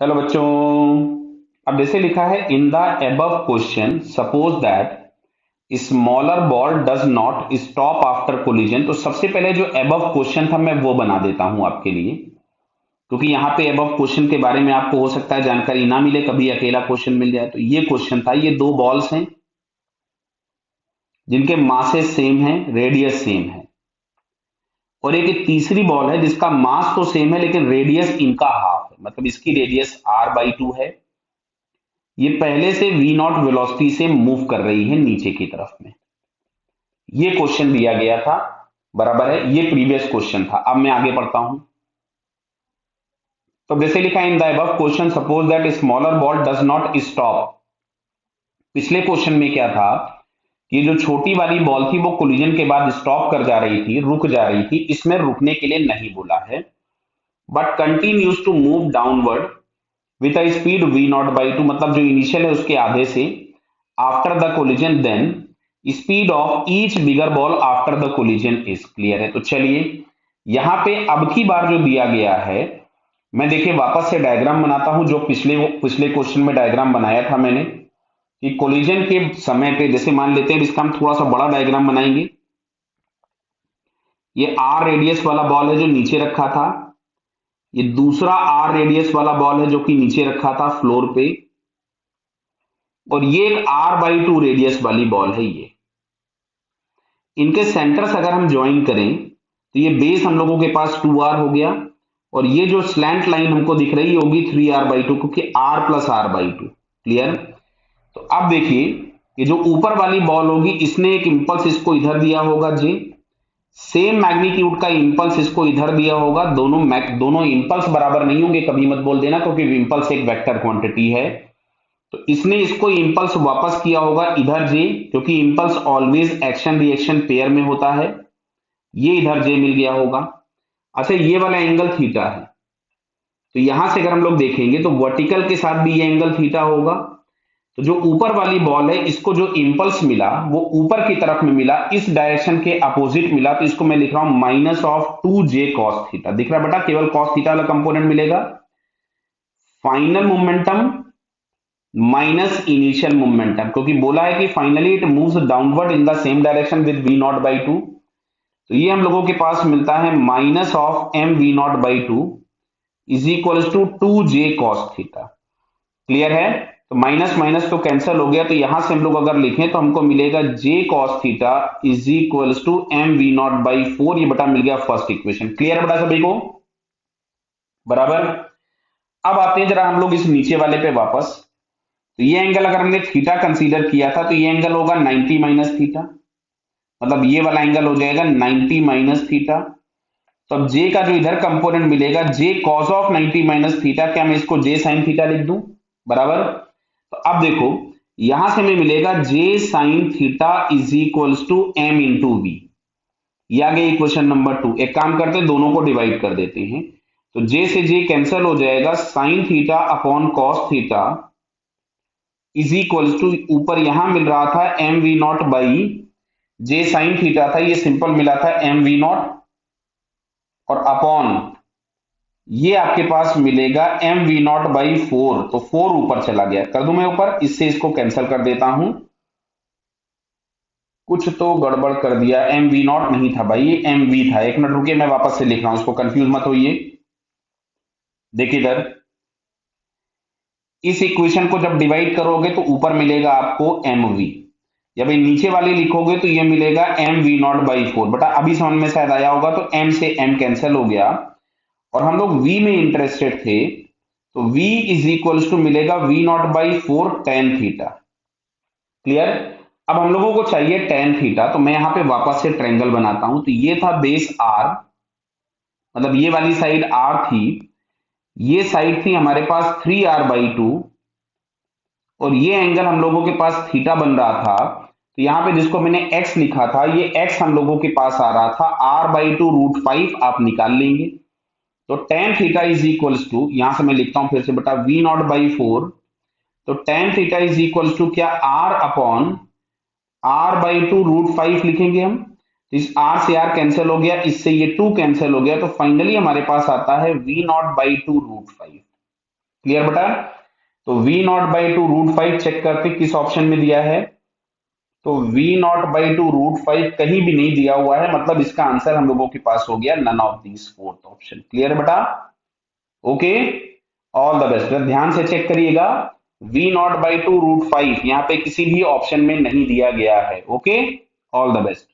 Hello बच्चों। अब जैसे लिखा है in the above question suppose that smaller ball does not stop after collision. तो सबसे पहले जो एबव क्वेश्चन था मैं वो बना देता हूं आपके लिए, क्योंकि यहाँ पे एबव क्वेश्चन के बारे में आपको हो सकता है जानकारी ना मिले, कभी अकेला क्वेश्चन मिल जाए। तो ये क्वेश्चन था, ये दो बॉल्स हैं जिनके मासेस सेम है, रेडियस सेम है, और एक तीसरी बॉल है जिसका मास तो सेम है लेकिन रेडियस इनका हाफ है, मतलब इसकी रेडियस r/2 है। ये पहले से v नॉट वेलोसिटी से मूव कर रही है नीचे की तरफ में। ये क्वेश्चन दिया गया था, बराबर है, ये प्रीवियस क्वेश्चन था। अब मैं आगे पढ़ता हूं। तो जैसे लिखा है in the above question suppose that smaller ball does not stop. पिछले क्वेश्चन में क्या था कि जो छोटी वाली बॉल थी वो कोलिजन के बाद स्टॉप कर जा रही थी, रुक जा रही थी। इसमें रुकने के लिए नहीं बोला है, but continues to move downward with a speed v nought by two, मतलब जो इनिशियल है उसके आधे से, after the collision then speed of each bigger ball after the collision is. Clear है? तो चलिए यहां पे अब की बार जो दिया गया है, मैं देखिए वापस से डायग्राम बनाता हूं जो पिछले पिछले क्वेश्चन में डायग्राम बनाया था मैंने, कि कोलिजन के समय पे जैसे मान लेते हैं, इसका हम थोड़ा सा बड़ा डायग्राम बनाएंगे। ये आर रेडियस वाला बॉल है जो नीचे रखा था, ये दूसरा आर रेडियस वाला बॉल है जो कि नीचे रखा था फ्लोर पे, और ये एक r/2 रेडियस वाली बॉल है। ये इनके सेंटर्स अगर हम ज्वाइन करें तो ये बेस हम लोगों के पास 2r हो गया, और ये जो स्लैंट लाइन हमको दिख रही होगी 3r/2, क्योंकि r प्लस r/2। क्लियर? तो अब देखिए, ये जो ऊपर वाली बॉल होगी इसने एक इंपल्स इसको इधर दिया होगा जे, सेम मैग्नीट्यूड का इंपल्स इसको इधर दिया होगा। दोनों इंपल्स बराबर नहीं होंगे, कभी मत बोल देना, क्योंकि इंपल्स एक वेक्टर क्वांटिटी है। तो इसने इसको इंपल्स वापस किया होगा इधर जे, क्योंकि impulse always action reaction pair में होता है। ये इधर जे मिल गया होगा। अच्छा, ये वाला एंगल थीटा है, तो यहां से अगर हम लोग देखेंगे तो वर्टिकल के साथ भी ये एंगल थीटा होगा। तो जो ऊपर वाली बॉल है इसको जो इंपल्स मिला वो ऊपर की तरफ में मिला, इस डायरेक्शन के अपोजिट मिला, तो इसको मैं लिख रहा हूं -2j cos थीटा। दिख रहा है बेटा? केवल cos थीटा वाला कंपोनेंट मिलेगा। Final momentum minus initial momentum, क्योंकि बोला है कि finally it moves downward in the same direction with v0/2। तो ये हम लोगों के पास मिलता है -mv0/2 is equal to 2j cos theta. Clear है? तो माइनस माइनस तो कैंसिल हो गया, तो यहां से हम लोग अगर लिखें तो हमको मिलेगा j cos theta is equal to mv0/4। ये बटा मिल गया फर्स्ट इक्वेशन। क्लियर है बेटा सभी को? बराबर। अब आते हैं जरा हम लोग इस नीचे वाले पे वापस। तो ये एंगल अगर हमने थीटा कंसीडर किया था तो ये एंगल होगा 90 माइनस थीटा, मतलब ये वाला एंगल हो जाएगा 90 माइनस थीटा। तो अब जे का जो इधर कंपोनेंट मिलेगा जे कॉस ऑफ 90 माइनस थीटा, क्या मैं इसको जे साइन थीटा लिख दूं? बराबर। तो अब देखो यहां से हमें मिलेगा J sine theta is equal to M into V. ये आ गया इक्वेशन नंबर 2। एक काम करते हैं, दोनों को डिवाइड कर देते हैं। तो जे से जे कैंसिल हो जाएगा, sine theta upon cos theta is equal to, ऊपर यहां मिल रहा था M V not by J sine theta था, ये सिंपल मिला था एम वी नॉट, और अपॉन ये आपके पास मिलेगा एम वी नॉट बाई 4। तो 4 ऊपर चला गया, कर दूं मैं ऊपर, इससे इसको कैंसिल कर देता हूं। कुछ तो गड़बड़ कर दिया, एम वी नॉट नहीं था भाई, ये एम वी था। एक मिनट रुकिए, मैं वापस से लिख रहा हूं, इसको कंफ्यूज मत होइए। देखिए इधर इस इक्वेशन को जब डिवाइड करोगे तो ऊपर मिलेगा आपको एम वी, जब ये नीचे वाली लिखोगे तो ये मिलेगा एम वी नॉट बाई 4। बटा अभी समझ में शायद आया होगा, तो एम से एम कैंसिल हो गया, और हम लोग वी में इंटरेस्टेड थे, तो v इज इक्वल टू मिलेगा v nought by 4 tan theta. Clear? अब हम लोगों को चाहिए टेन थीटा, तो मैं यहां पे वापस से ट्रायंगल बनाता हूं। तो ये था बेस r, मतलब ये वाली साइड r थी, ये साइड थी हमारे पास 3r/2, और ये एंगल हम लोगों के पास थीटा बन रहा था। तो यहां पे जिसको मैंने x लिखा था, ये x हम लोगों के पास आ रहा था r/2√5, आप निकाल लेंगे। तो tan theta is equal to, यहां से मैं लिखता हूं फिर से बेटा, v0/4। तो tan theta is equal to क्या, r अपॉन r/2√5 लिखेंगे हम। तो इस r से r कैंसिल हो गया, इससे ये 2 कैंसिल हो गया, तो फाइनली हमारे पास आता है v0/2√5। क्लियर बेटा? तो V0/2√5 चेक करते किस ऑप्शन में दिया है। तो V0/2√5 कहीं भी नहीं दिया हुआ है, मतलब इसका आंसर हम लोगों के पास हो गया none of these fourth option. Clear बेटा? Okay, all the best. ध्यान से चेक करिएगा, V0/2√5 यहाँ पे किसी भी ऑप्शन में नहीं दिया गया है। Okay, all the best.